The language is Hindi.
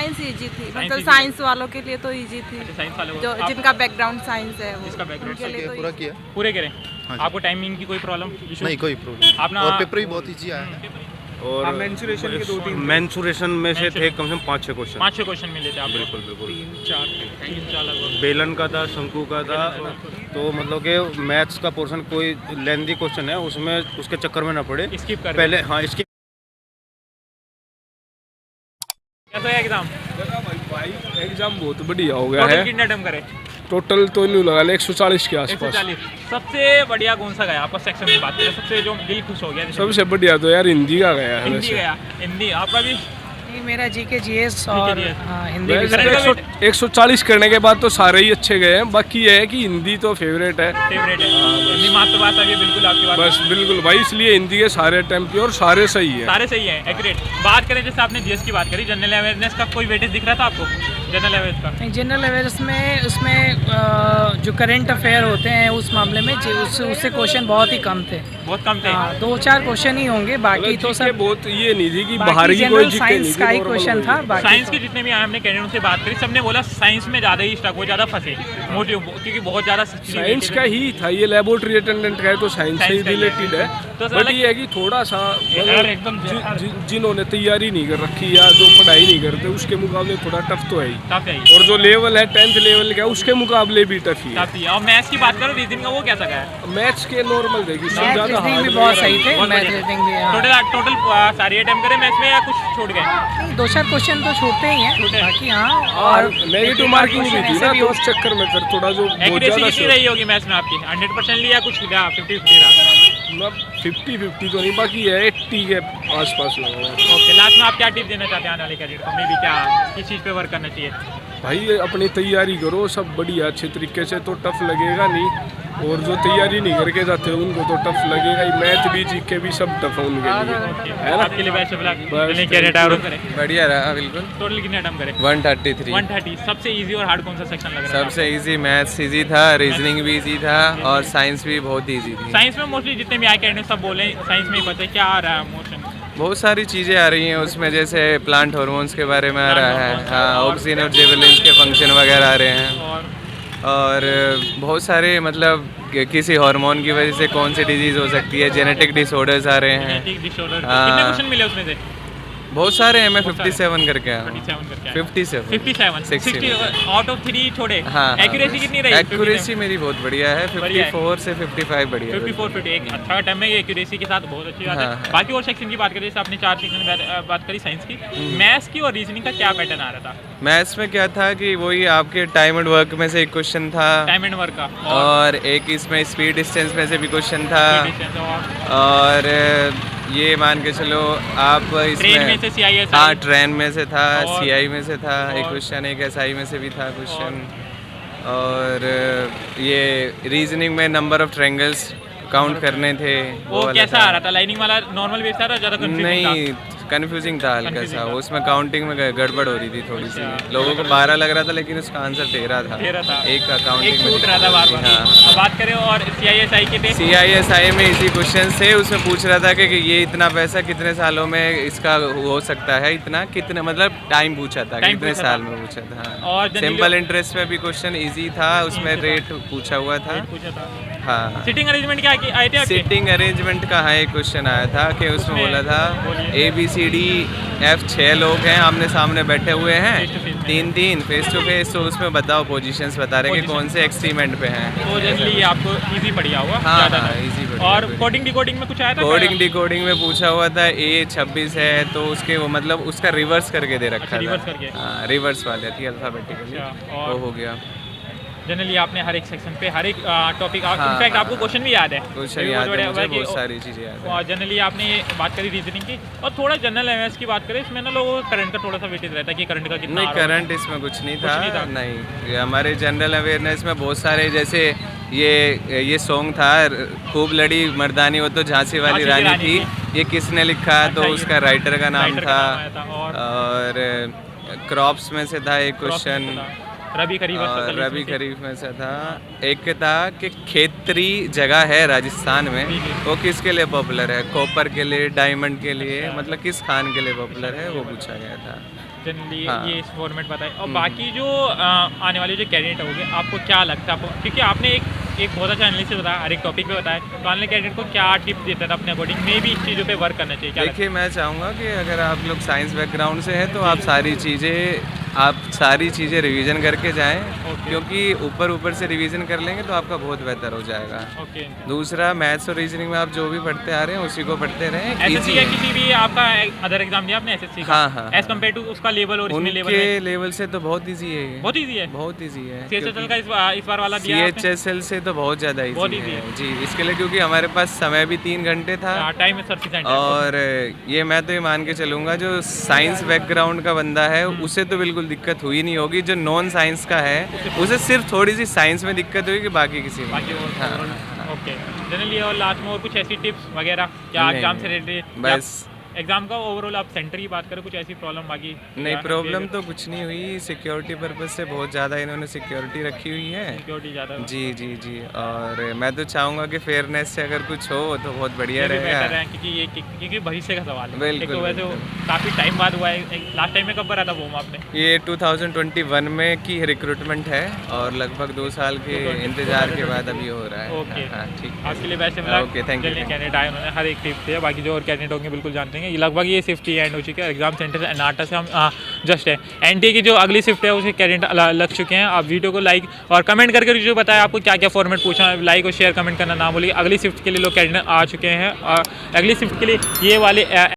साइंस इजी थी, मतलब साइंस वालों के लिए तो इजी थी। साइंस वाले जो जिनका बैकग्राउंड साइंस है, जिसका बैकग्राउंड उनके लिए तो पूरा किया। पूरे करें। हाँ जी। आपको टाइमिंग की कोई प्रॉब्लम इशू नहीं, कोई प्रॉब्लम आपने और पेपर भी बहुत इजी आया है। और मेंसुरेशन के 2-3 मेंसुरेशन में से थे कम से कम 5-6 क्वेश्चन। 5-6 क्वेश्चन मिले थे आप? बिल्कुल बिल्कुल। 3-4 लगभग। बेलन का था, शंकु का था, तो मतलब कि मैथ्स का पोर्शन कोई लेंदी क्वेश्चन है उसमें उसके चक्कर में ना पड़े, स्किप कर पहले हाँ इसकी। कैसा है एग्जाम? भाई एग्जाम बहुत बढ़िया हो गया टोटल है। कितने अटेम्प्ट करे? टोटल तो नहीं लगा ले 140 के आसपास। 140। सबसे बढ़िया कौन सा गया आपका सेक्शन में? बात करें सबसे जो दिल खुश हो गया जैसे सबसे बढ़िया तो यार हिंदी का गया है। हिंदी वैसे गया। हिंदी आपका भी? मेरा जीके जीएस और GK हाँ, हिंदी भी वैसे करंट तो 140 करने के बाद तो सारे ही अच्छे गए हैं, बाकी ये है कि हिंदी तो फेवरेट है। फेवरेट है हिंदी मातृभाषा भी बिल्कुल आपकी बात बस बिल्कुल भाई, इसलिए हिंदी के सारे अटेम्प्ट और सारे सही है। सारे सही है एक्यूरेट। बात करें जैसे आपने जीएस की बात करी, जनरल अवेयरनेस का कोई वेटेज दिख रहा था आपको? जनरल अवेयरनेस का जनरल अवेयर्स में उसमें जो करंट अफेयर होते हैं उस मामले में उससे क्वेश्चन बहुत ही कम थे। बहुत कम थे। हाँ, 2-4 क्वेश्चन ही होंगे, बाकी तो सब बहुत ये नहीं थी कि बाकी बाहर की कोई जनरल जीके नहीं साइंस थी, का ही normal क्वेश्चन वही। था। बाकी साइंस तो- के जितने भी हमने कैंडिडेट से बात करी सबने बोला साइंस में ज़्यादा ही स्टक हो, ज़्यादा फंसे मोटिव, क्योंकि बहुत ज़्यादा साइंस का ही था ये, लेबोरेटरी अटेंडेंट का है तो साइंस से ही साइंस का ही है। रिलेटेड है। तो बट अलग- ये है कि थोड़ा सा यार एकदम जिन्होंने तैयारी नहीं कर रखी या जो पढ़ाई नहीं करते उसके मुकाबले थोड़ा टफ तो है ही। काफ़ी आई और जो लेवल है 10th लेवल का उसके मुकाबले भी टफ ही है। काफ़ी। और मैथ्स की बात करो, रीजनिंग का वो कैसा गया? मैथ्स के नॉर्मल देखिए, सब मैथ ज्यादा रीजनिंग hard भी बहुत नहीं सही थे। बहुत मैथ बढ़िया। रीजनिंग भी हाँ। टोटल सारी अटेम्प्ट करे मैथ्स में या कुछ छूट गए? नहीं, 2-4 क्वेश्चन तो छूटते ही हैं, छूटे हैं। बाकी हाँ। और और नेगेटिव मार्किंग भी थी ऐसे ना, भी तो हो- उस चक्कर में फिर थोड़ा जो बहुत एक्यूरेसी ज्यादा कितनी रही होगी मैथ्स में आपकी? 100% लिया कुछ 50-50 रहा? मतलब 50-50 तो नहीं, बाकी है 80 के आसपास लगा हुआ है। ओके, लास्ट में आप क्या टिप देना चाहते हैं आने वाले कैरियर को? मे भी क्या किस चीज़ पे वर्क करना चाहिए? भाई ये अपनी तैयारी करो सब बढ़िया अच्छे तरीके से, तो टफ लगेगा नहीं। और जो तैयारी नहीं करके जाते उनको तो टफ लगेगा ही। मैथ भी जीके भी सब टफ है उनके लिए, है ना। आपके लिए बेस्ट ऑफ लक। बस, चलिए कैरियर टावर करें। बढ़िया रहा बिल्कुल। टोटल कितने अटेम्प्ट करें? 133। 130। सबसे इजी और हार्ड कौन सा सेक्शन लग रहा है? सबसे इजी मैथ्स इजी था, रीजनिंग भी इजी था और साइंस भी बहुत इजी थी। साइंस में मोस्टली जितने भी आए कैंडिडेट सब बोले साइंस में ही पता है क्या आ रहा है मोशन। बहुत सारी चीज़ें आ रही हैं उसमें, जैसे प्लांट हार्मोन्स के बारे में आ रहा है, Plant हाँ, hormones ऑक्सीजन और जेवलिन्स के फंक्शन वगैरह आ रहे हैं, और बहुत सारे मतलब किसी हार्मोन की वजह से कौन सी डिजीज़ हो सकती है, जेनेटिक डिसऑर्डर्स आ रहे हैं। जेनेटिक डिसऑर्डर हाँ। कितने क्वेश्चन मिले उसमें से? बहुत सारे हैं, मैं बहुत सारे। 57 करके आया हूँ। 57 करके आए। 57 57 60 आउट ऑफ 3 छोड़े। हाँ, एक्यूरेसी कितनी रही? एक्यूरेसी मेरी बहुत बढ़िया है, बढ़िया है। 54 से 55 बढ़िया है। 54 एक अच्छा टाइम है ये एक्यूरेसी के साथ, बहुत अच्छी बात हाँ, है। हाँ। बाकी और सेक्शन की बात करें, जैसे आपने 4 सेक्शन की बात करी साइंस की, मैथ्स की और रीजनिंग का क्या पैटर्न आ रहा था? मैथ्स में क्या था कि वही आपके टाइम एंड वर्क में से एक क्वेश्चन था, टाइम एंड वर्क का और एक इसमें स्पीड डिस्टेंस में से भी क्वेश्चन था, और और ये मान के चलो आप ट्रेन में इसमें से CISI हाँ ट्रेन में से था, और- सीआई में से था एक और- क्वेश्चन, एक एसआई में से भी था क्वेश्चन, और ये रीजनिंग में नंबर ऑफ ट्रायंगल्स काउंट करने थे, वो वाला कैसा था। आ रहा था? लाइनिंग वाला नॉर्मल बेस था ज़्यादा कंफ्यूजिंग था? नहीं, कंफ्यूजिंग था हल्का Confusing सा, था। उसमें काउंटिंग में गड़बड़ हो रही थी थोड़ी सी, अच्छा। लोगों को 12 लग रहा था लेकिन उसका आंसर 13 था, 13 था। एक का काउंटिंग एक छूट रहा था बार बार। हाँ। अब बात करें और CISI के थे? CISI में इसी क्वेश्चन थे, उसमें पूछ रहा था कि ये इतना पैसा कितने सालों में इसका हो सकता है, इतना कितने मतलब टाइम पूछा था, Time कितने पूछा साल था। में पूछा था। और generally- सिंपल इंटरेस्ट में भी क्वेश्चन इजी था, उसमें Easy था। रेट पूछा हुआ था। पूछा था। हाँ, सिटिंग अरेंजमेंट क्या आए थे आपके? सिटिंग अरेंजमेंट का हाँ एक क्वेश्चन आया था कि उसमें उसमें बोला था बोलिए। ABCDF 6 लोग हैं आमने सामने बैठे हुए हैं, Face to face में। 3-3 फेस टू फेस, तो उसमें बताओ पोजीशंस बता रहे हैं कि Position। कौन से एक्सट्रीमेंट पे हैं। तो जनरली ये आपको इजी पड़ गया होगा हाँ, ज़्यादा हाँ, था। easy बढ़िया, और बढ़िया। कोडिंग डिकोडिंग में कुछ आया था? कोडिंग डिकोडिंग में पूछा हुआ था, A26 है तो उसके वो मतलब उसका रिवर्स करके दे रखा अच्छा, था। reverse करके। हाँ, रिवर्स वाले थी अल्फाबेटिकली, अच्छा, और- वो हो गया। जनरली आपने हर एक सेक्शन पे हर एक टॉपिक हाँ, इनफैक्ट हाँ, आपको क्वेश्चन भी याद है? क्वेश्चन ये भी याद बहुत है बढ़िया मुझे, हुआ कि- बहुत सारी चीज़ें याद है। और जनरली आपने ये बात करी रीजनिंग की, और थोड़ा जनरल अवेयरनेस की बात करें, इसमें ना लोगों को करंट का थोड़ा सा वेटेज रहता है कि करंट का कितना नहीं, आ रहा है। करंट इसमें कुछ नहीं कुछ नहीं था, था। नहीं। ये हमारे जनरल अवेयरनेस में बहुत सारे, जैसे ये सॉन्ग था, खूब लड़ी मर्दानी वो तो झांसी वाली झांसी की रानी रानी थी, ये किसने लिखा अच्छा, तो ये उसका राइटर का नाम राइटर का था, नाम आया था, और क्रॉप्स में से था एक क्रॉस में क्वेश्चन, था। रबी खरीफ और और फसल रबी इसमें से- खरीफ में से था। एक था कि खेतरी जगह है राजस्थान में, जी, जी। वो किसके लिए पॉपुलर है, कॉपर के लिए, डायमंड के लिए, मतलब किस खान के लिए पॉपुलर है, वो पूछा गया था। जनरली हाँ। ये इस फॉर्मेट बताए। और बाकी जो आने वाले जो कैंडिडेट होंगे आपको क्या लगता है आपको, क्योंकि आपने एक बहुत अच्छा एनालिसिस बताया, हर एक टॉपिक पे बताया, तो आने वाले कैंडिडेट को क्या टिप्स देता था अपने अकॉर्डिंग में भी इस चीज़ों पे वर्क करना चाहिए? क्या देखिए मैं चाहूँगा कि अगर आप लोग साइंस बैकग्राउंड से हैं तो आप सारी चीज़ें रिवीजन करके जाएं, क्योंकि ऊपर से रिवीजन कर लेंगे तो आपका बहुत बेहतर हो जाएगा। ओके। दूसरा, मैथ्स और रीजनिंग में आप जो भी पढ़ते आ रहे हैं उसी को पढ़ते रहें। एसएससी का किसी भी आपका अदर एग्जाम दिया आपने एसएससी का? हाँ, हाँ, एज कम्पेयर टू उसका लेवल और इसमें लेवल उनके लेवल से तो बहुत ईजी है ये। बहुत ईजी है। बहुत ईजी है। CHSL का इस बार वाला दिया आपने? CHSL से तो बहुत ज़्यादा बहुत ईजी easy है है। जी, इसके लिए क्योंकि हमारे पास समय भी 3 घंटे था। टाइम है सफिशिएंट। और ये मैं तो ये मान के चलूँगा जो साइंस बैकग्राउंड का बंदा है उसे तो बिल्कुल दिक्कत हुई नहीं होगी, जो नॉन साइंस का है उसे सिर्फ थोड़ी सी साइंस में दिक्कत होगी, बाकी किसी में बाकी और हाँ, ओके। जनरली और लास्ट में और कुछ ऐसी टिप्स वगैरह क्या नहीं, एग्जाम से रिलेटेड? बस एग्जाम का ओवरऑल आप सेंटर की बात करें, कुछ ऐसी प्रॉब्लम बाकी? नहीं, प्रॉब्लम तो कुछ नहीं हुई। सिक्योरिटी पर्पस से बहुत ज़्यादा इन्होंने सिक्योरिटी रखी हुई है। सिक्योरिटी ज़्यादा जी। और मैं तो चाहूँगा कि फेयरनेस से अगर कुछ हो तो बहुत बढ़िया बेटर रहेगा। है, क्योंकि भविष्य का सवाल है। बिल्कुल, एक तो वैसे बिल्कुल। काफ़ी टाइम बाद हुआ है। लास्ट टाइम में कब भरा था फॉर्म आपने? ये 2021 में की रिक्रूटमेंट है और लगभग 2 साल के इंतजार के बाद अभी हो रहा है। ओके। हाँ, ठीक है। आपके लिए वैसे मिला ओके, थैंक यू। कैंडिडेट आए उन्होंने हर एक टिप दिया, बाकी जो और कैंडिडेट होंगे बिल्कुल जानते हैं। ये लगभग ये शिफ्ट ही एंड हो चुकी है। एग्जाम सेंटर एनाटा से हम जस्ट है एनटीए की जो अगली शिफ्ट है उसे कैंडिडेट लग चुके हैं। आप वीडियो को लाइक और कमेंट करके जो बताया आपको क्या क्या फॉर्मेट पूछा, लाइक और शेयर कमेंट करना ना भूलिए। अगली शिफ्ट के लिए लोग कैंडिडेट आ चुके हैं और अगली शिफ्ट के लिए ये वाले